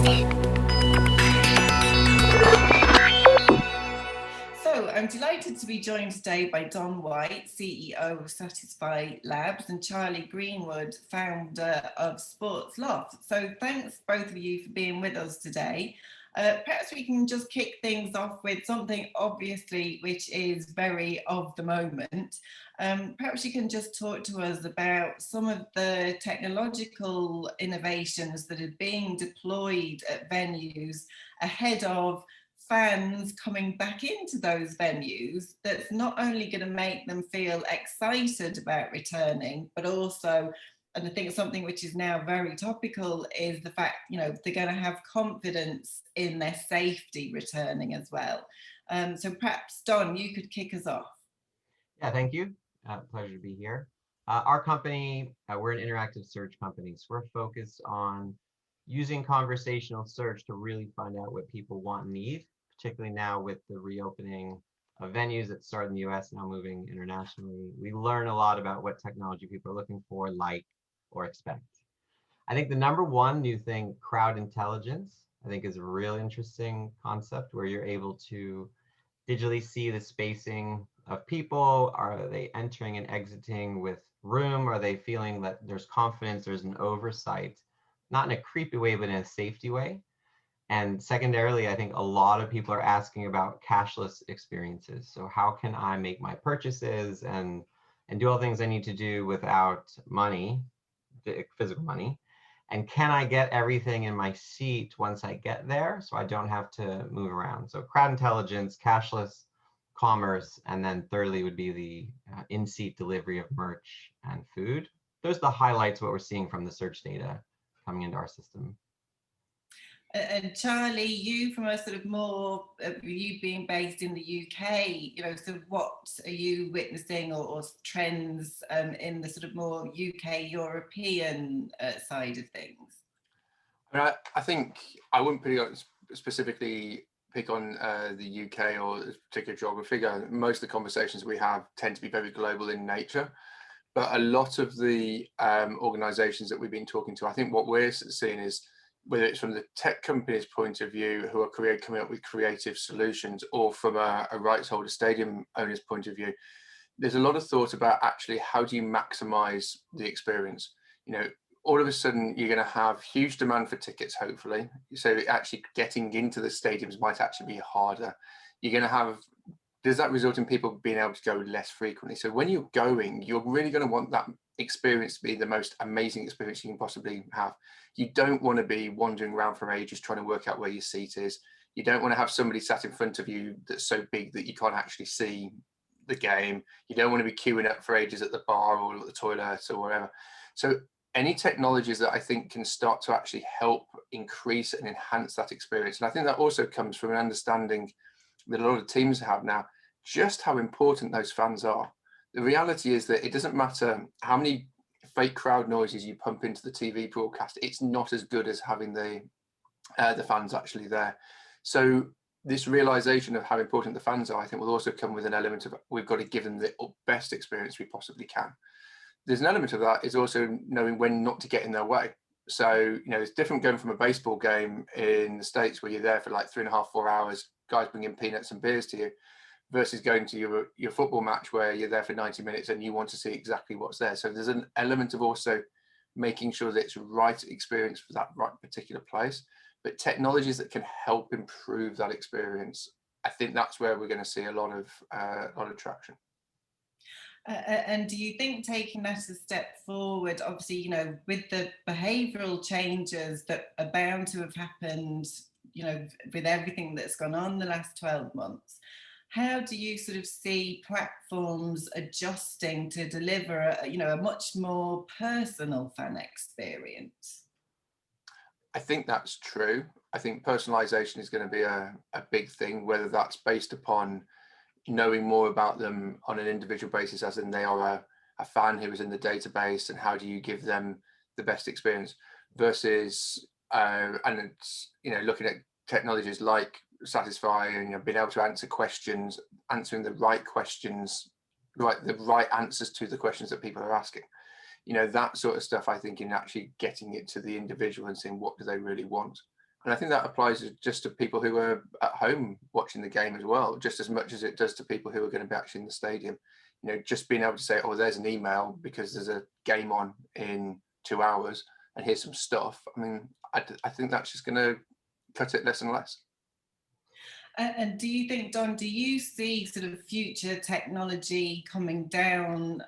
So I'm delighted to be joined today by Don White, CEO of Satisfi Labs, and Charlie Greenwood, founder of Sports Loft. So thanks both of you for being with us today. Perhaps we can just kick things off with something obviously which is very of the moment. Perhaps you can just talk to us about some of the technological innovations that are being deployed at venues ahead of fans coming back into those venues, that's not only going to make them feel excited about returning, but also, and I think something which is now very topical, is the fact, they're going to have confidence in their safety returning as well. So perhaps, Don, you could kick us off. Yeah, thank you. Pleasure to be here. Our company, we're an interactive search company, so we're focused on using conversational search to really find out what people want and need, particularly now with the reopening of venues that started in the US, now moving internationally. We learn a lot about what technology people are looking for, like, or expect. I think the number one new thing, crowd intelligence, I think is a real interesting concept where you're able to digitally see the spacing of people. Are they entering and exiting with room? Are they feeling that there's confidence, there's an oversight, not in a creepy way, but in a safety way? And secondarily, I think a lot of people are asking about cashless experiences. So how can I make my purchases and do all the things I need to do without money, physical money? And can I get everything in my seat once I get there so I don't have to move around? So crowd intelligence, cashless commerce, and then thirdly would be the in-seat delivery of merch and food. Those are the highlights of what we're seeing from the search data coming into our system. And Charlie, you from a sort of more, you being based in the UK, so what are you witnessing or trends in the sort of more UK European side of things? I think I wouldn't specifically pick on the UK or a particular geography. Most of the conversations we have tend to be very global in nature. But a lot of the organizations that we've been talking to, I think what we're seeing is, whether it's from the tech company's point of view, who are coming up with creative solutions, or from a rights holder, stadium owner's point of view, there's a lot of thought about actually how do you maximize the experience. All of a sudden you're going to have huge demand for tickets, hopefully. So actually getting into the stadiums might actually be harder. You're going to have, does that result in people being able to go less frequently? So when you're going, you're really going to want that experience to be the most amazing experience you can possibly have. You don't want to be wandering around for ages trying to work out where your seat is. You don't want to have somebody sat in front of you that's so big that you can't actually see the game. You don't want to be queuing up for ages at the bar or at the toilet or wherever. So any technologies that I think can start to actually help increase and enhance that experience. And I think that also comes from an understanding that a lot of teams have now, just how important those fans are. The reality is that it doesn't matter how many fake crowd noises you pump into the TV broadcast, it's not as good as having the fans actually there. So this realization of how important the fans are, I think, will also come with an element of, we've got to give them the best experience we possibly can. There's an element of that is also knowing when not to get in their way. So, it's different going from a baseball game in the States where you're there for like 3.5, 4 hours, guys bringing peanuts and beers to you, versus going to your football match where you're there for 90 minutes and you want to see exactly what's there. So there's an element of also making sure that it's the right experience for that right particular place, but technologies that can help improve that experience. I think that's where we're going to see a lot of traction. And do you think taking that a step forward, obviously, with the behavioural changes that are bound to have happened, with everything that's gone on the last 12 months, how do you sort of see platforms adjusting to deliver a much more personal fan experience? I think that's true. I think personalization is going to be a big thing, whether that's based upon knowing more about them on an individual basis, as in they are a fan who is in the database, and how do you give them the best experience, versus and it's, looking at technologies like Satisfi and being able to answer questions, answering the right questions, the right answers to the questions that people are asking. That sort of stuff, I think, in actually getting it to the individual and seeing what do they really want. And I think that applies just to people who are at home watching the game as well, just as much as it does to people who are going to be actually in the stadium. Just being able to say, oh, there's an email because there's a game on in 2 hours and here's some stuff. I mean, I think that's just going to cut it less and less. And do you think, Don, do you see sort of future technology coming down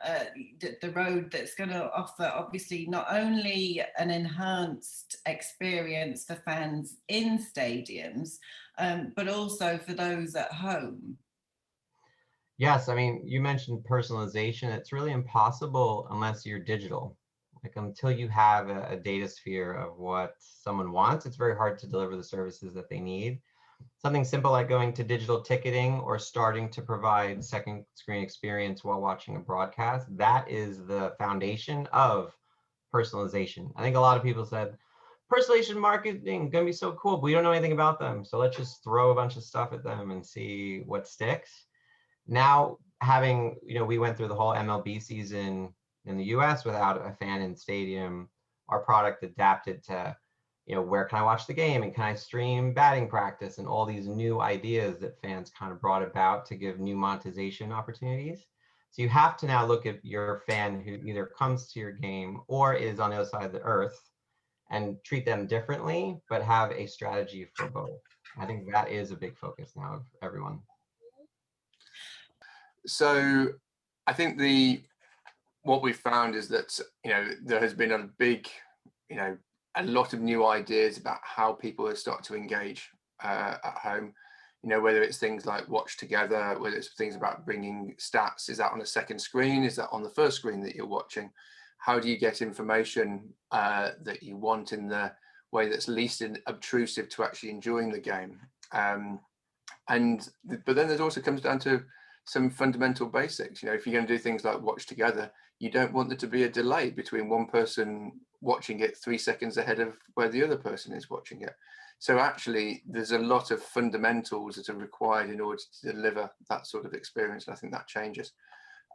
the road that's going to offer obviously not only an enhanced experience for fans in stadiums, but also for those at home? Yes, I mean, you mentioned personalization. It's really impossible unless you're digital. Like until you have a data sphere of what someone wants, it's very hard to deliver the services that they need. Something simple like going to digital ticketing or starting to provide second screen experience while watching a broadcast, that is the foundation of personalization. I think a lot of people said, personalization marketing gonna be so cool, but we don't know anything about them. So let's just throw a bunch of stuff at them and see what sticks. Now having, we went through the whole MLB season in the US without a fan in stadium, our product adapted to, where can I watch the game and can I stream batting practice and all these new ideas that fans kind of brought about to give new monetization opportunities. So you have to now look at your fan who either comes to your game or is on the other side of the earth and treat them differently, but have a strategy for both. I think that is a big focus now of everyone. So I think what we've found is that, there has been a big, a lot of new ideas about how people are starting to engage at home, whether it's things like watch together, whether it's things about bringing stats. Is that on a second screen? Is that on the first screen that you're watching? How do you get information that you want in the way that's least obtrusive to actually enjoying the game? But then it also comes down to some fundamental basics. If you're going to do things like watch together, you don't want there to be a delay between one person watching it 3 seconds ahead of where the other person is watching it. So actually, there's a lot of fundamentals that are required in order to deliver that sort of experience. And I think that changes.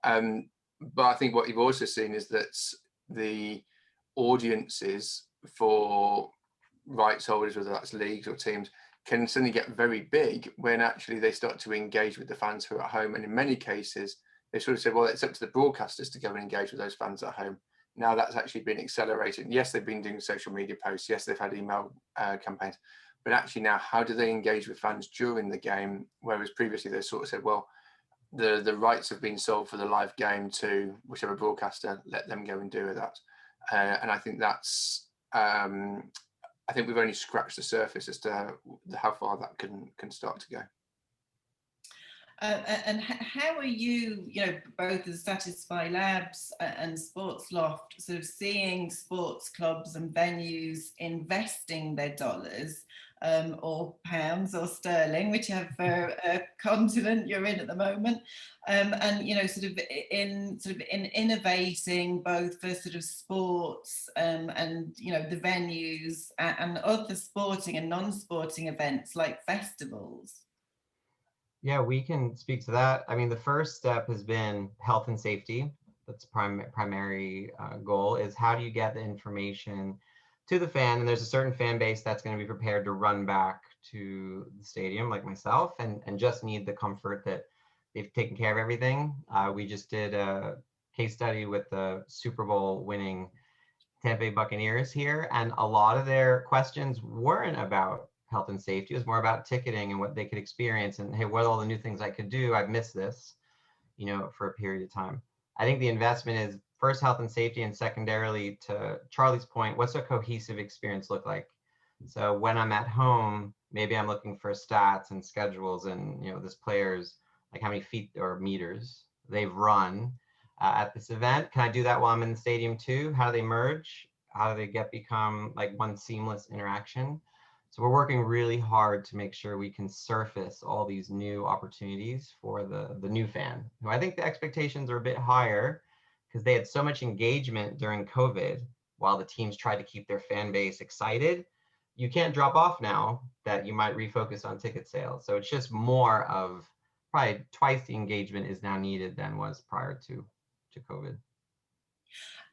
But I think what you've also seen is that the audiences for rights holders, whether that's leagues or teams, can suddenly get very big when actually they start to engage with the fans who are at home. And in many cases, they sort of say, well, it's up to the broadcasters to go and engage with those fans at home. Now that's actually been accelerated. Yes, they've been doing social media posts. Yes, they've had email campaigns. But actually now, how do they engage with fans during the game? Whereas previously they sort of said, well, the rights have been sold for the live game to whichever broadcaster, let them go and do that. And I think that's, I think we've only scratched the surface as to how far that can start to go. And how are you, both as Satisfi Labs and Sports Loft, sort of seeing sports clubs and venues investing their dollars or pounds or sterling, whichever continent you're in at the moment, and sort of in innovating both for sort of sports and the venues and other sporting and non-sporting events like festivals? Yeah, we can speak to that. I mean, the first step has been health and safety. That's primary goal is how do you get the information to the fan? And there's a certain fan base that's going to be prepared to run back to the stadium, like myself, and just need the comfort that they've taken care of everything. We just did a case study with the Super Bowl winning Tampa Bay Buccaneers here, and a lot of their questions weren't about health and safety. It was more about ticketing and what they could experience and, hey, what are all the new things I could do? I've missed this, for a period of time. I think the investment is first health and safety, and secondarily, to Charlie's point, what's a cohesive experience look like? So when I'm at home, maybe I'm looking for stats and schedules and, this player's, like how many feet or meters they've run at this event. Can I do that while I'm in the stadium too? How do they merge? How do they become like one seamless interaction? So we're working really hard to make sure we can surface all these new opportunities for the new fan, who I think the expectations are a bit higher because they had so much engagement during COVID while the teams tried to keep their fan base excited. You can't drop off now that you might refocus on ticket sales. So it's just more of probably twice the engagement is now needed than was prior to COVID.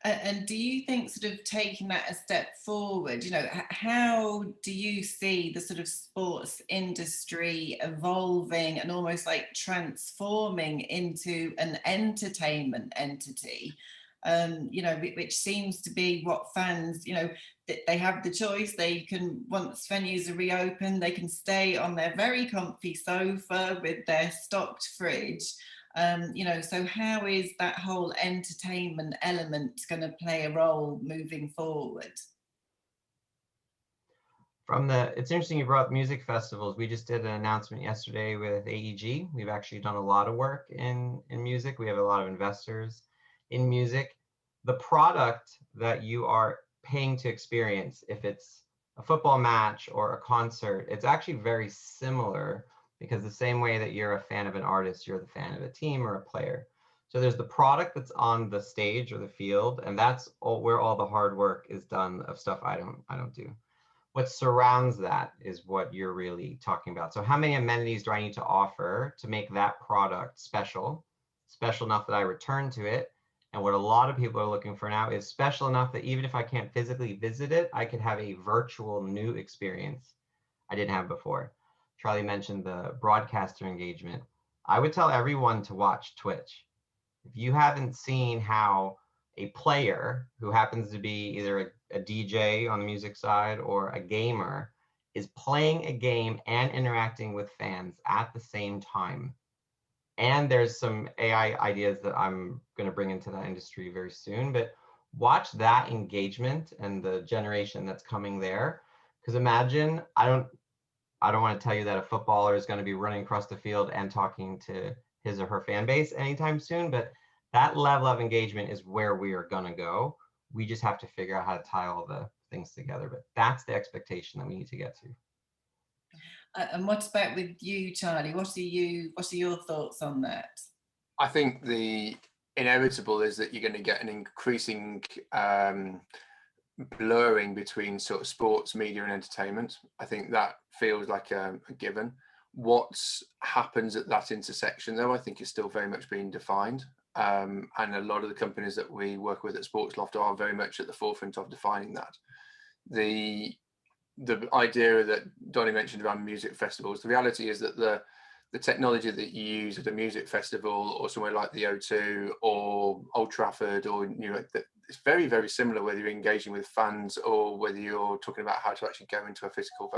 And do you think, sort of taking that a step forward, you know, how do you see the sort of sports industry evolving and almost like transforming into an entertainment entity? You know, which seems to be what fans, you know, they have the choice. They can, once venues are reopened, they can stay on their very comfy sofa with their stocked fridge. You know, so how is that whole entertainment element going to play a role moving forward? It's interesting you brought up music festivals. We just did an announcement yesterday with AEG. We've actually done a lot of work in music. We have a lot of investors in music. The product that you are paying to experience, if it's a football match or a concert, it's actually very similar, because the same way that you're a fan of an artist, you're the fan of a team or a player. So there's the product that's on the stage or the field, and that's where all the hard work is done of stuff I don't do. What surrounds that is what you're really talking about. So how many amenities do I need to offer to make that product special enough that I return to it? And what a lot of people are looking for now is special enough that even if I can't physically visit it, I could have a virtual new experience I didn't have before. Charlie mentioned the broadcaster engagement. I would tell everyone to watch Twitch. If you haven't seen how a player who happens to be either a DJ on the music side or a gamer is playing a game and interacting with fans at the same time. And there's some AI ideas that I'm going to bring into that industry very soon, but watch that engagement and the generation that's coming there. Because imagine, I don't want to tell you that a footballer is going to be running across the field and talking to his or her fan base anytime soon, but that level of engagement is where we are going to go. We just have to figure out how to tie all the things together, but that's the expectation that we need to get to. And what about with you, Charlie? What are your thoughts on that? I think the inevitable is that you're going to get an increasing blurring between sort of sports, media, and entertainment. I think that feels like a given. What happens at that intersection, though, I think is still very much being defined. And a lot of the companies that we work with at Sports Loft are very much at the forefront of defining that. The idea that Donnie mentioned around music festivals, the reality is that the technology that you use at a music festival or somewhere like the O2 or Old Trafford, or it's very, very similar whether you're engaging with fans or whether you're talking about how to actually go into a physical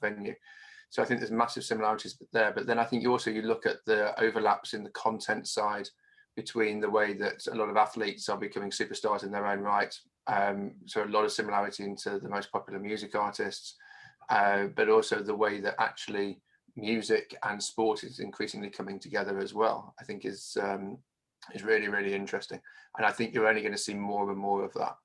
venue. So I think there's massive similarities there. But then I think you look at the overlaps in the content side between the way that a lot of athletes are becoming superstars in their own right. So a lot of similarity into the most popular music artists, but also the way that actually music and sport is increasingly coming together as well, I think is really, really interesting. And I think you're only going to see more and more of that.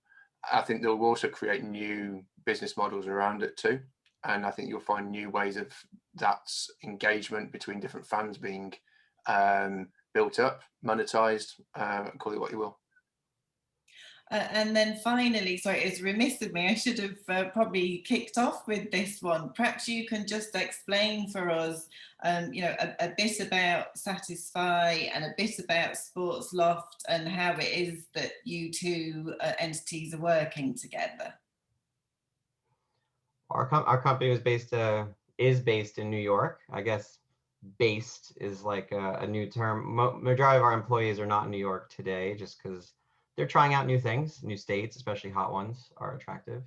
I think they'll also create new business models around it too. And I think you'll find new ways of that engagement between different fans being built up, monetized, call it what you will. And then finally, sorry, it's remiss of me, I should have probably kicked off with this one. Perhaps you can just explain for us, you know, a bit about Satisfi and a bit about Sports Loft and how it is that you two entities are working together. Our company is based in New York. I guess based is like a new term. Majority of our employees are not in New York today, just because they're trying out new things. New states, especially hot ones, are attractive.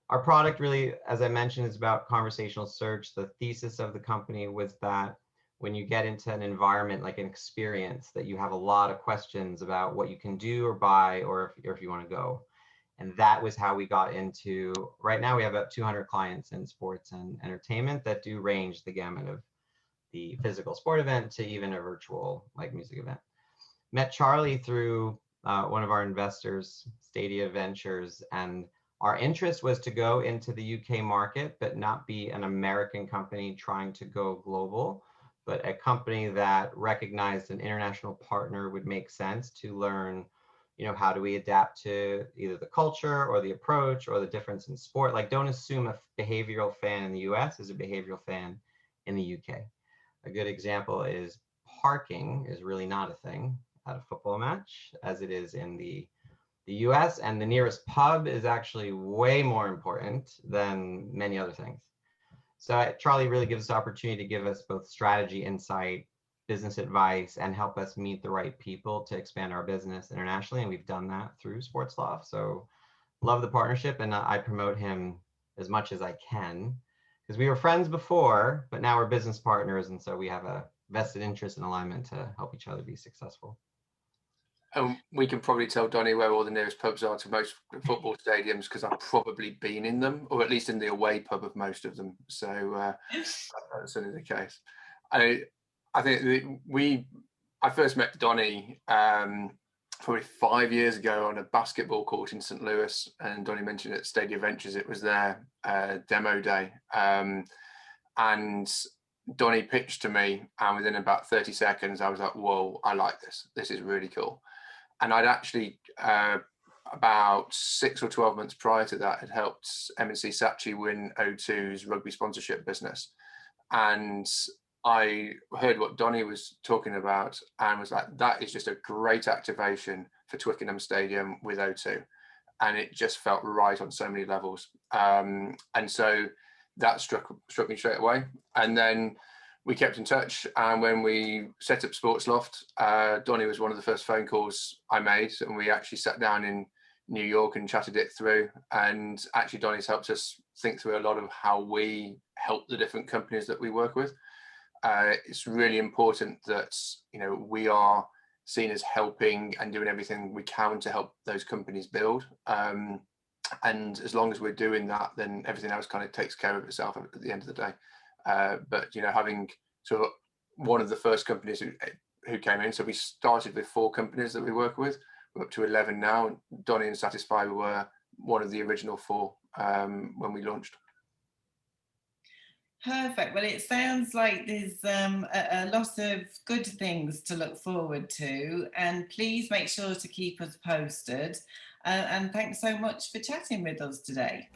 Our product really, as I mentioned, is about conversational search. The thesis of the company was that when you get into an environment like an experience, that you have a lot of questions about what you can do or buy, or if you want to go. And that was how we got into, right now we have about 200 clients in sports and entertainment that do range the gamut of the physical sport event to even a virtual like music event. Met Charlie through one of our investors, in-stadia Ventures, and our interest was to go into the UK market, but not be an American company trying to go global, but a company that recognized an international partner would make sense to learn, you know, how do we adapt to either the culture or the approach or the difference in sport. Like, don't assume a behavioral fan in the US is a behavioral fan in the UK. A good example is parking is really not a thing at a football match as it is in the the US, and the nearest pub is actually way more important than many other things. So Charlie really gives us the opportunity to give us both strategy, insight, business advice, and help us meet the right people to expand our business internationally. And we've done that through Sports Loft. So love the partnership, and I promote him as much as I can, because we were friends before, but now we're business partners. And so we have a vested interest and alignment to help each other be successful. We can probably tell Donny where all the nearest pubs are to most football stadiums, because I've probably been in them, or at least in the away pub of most of them. So that's certainly the case. I think I first met Donny probably 5 years ago on a basketball court in St. Louis, and Donny mentioned at Stadia Ventures it was their demo day, and Donny pitched to me, and within about 30 seconds I was like, whoa, I like this. This is really cool. And I'd actually, about 6 or 12 months prior to that, had helped M&C Saatchi win O2's rugby sponsorship business. And I heard what Donny was talking about and was like, that is just a great activation for Twickenham Stadium with O2. And it just felt right on so many levels. And so that struck me straight away. And then we kept in touch, and when we set up Sports Loft, Donny was one of the first phone calls I made, and we actually sat down in New York and chatted it through. And actually, Donny's helped us think through a lot of how we help the different companies that we work with. It's really important that we are seen as helping and doing everything we can to help those companies build. And as long as we're doing that, then everything else kind of takes care of itself at the end of the day. But having sort of one of the first companies who came in, so we started with 4 companies that we work with. We're up to 11 now. Donny and Satisfi were one of the original 4 when we launched. Perfect. Well, it sounds like there's a lot of good things to look forward to, and please make sure to keep us posted. And thanks so much for chatting with us today.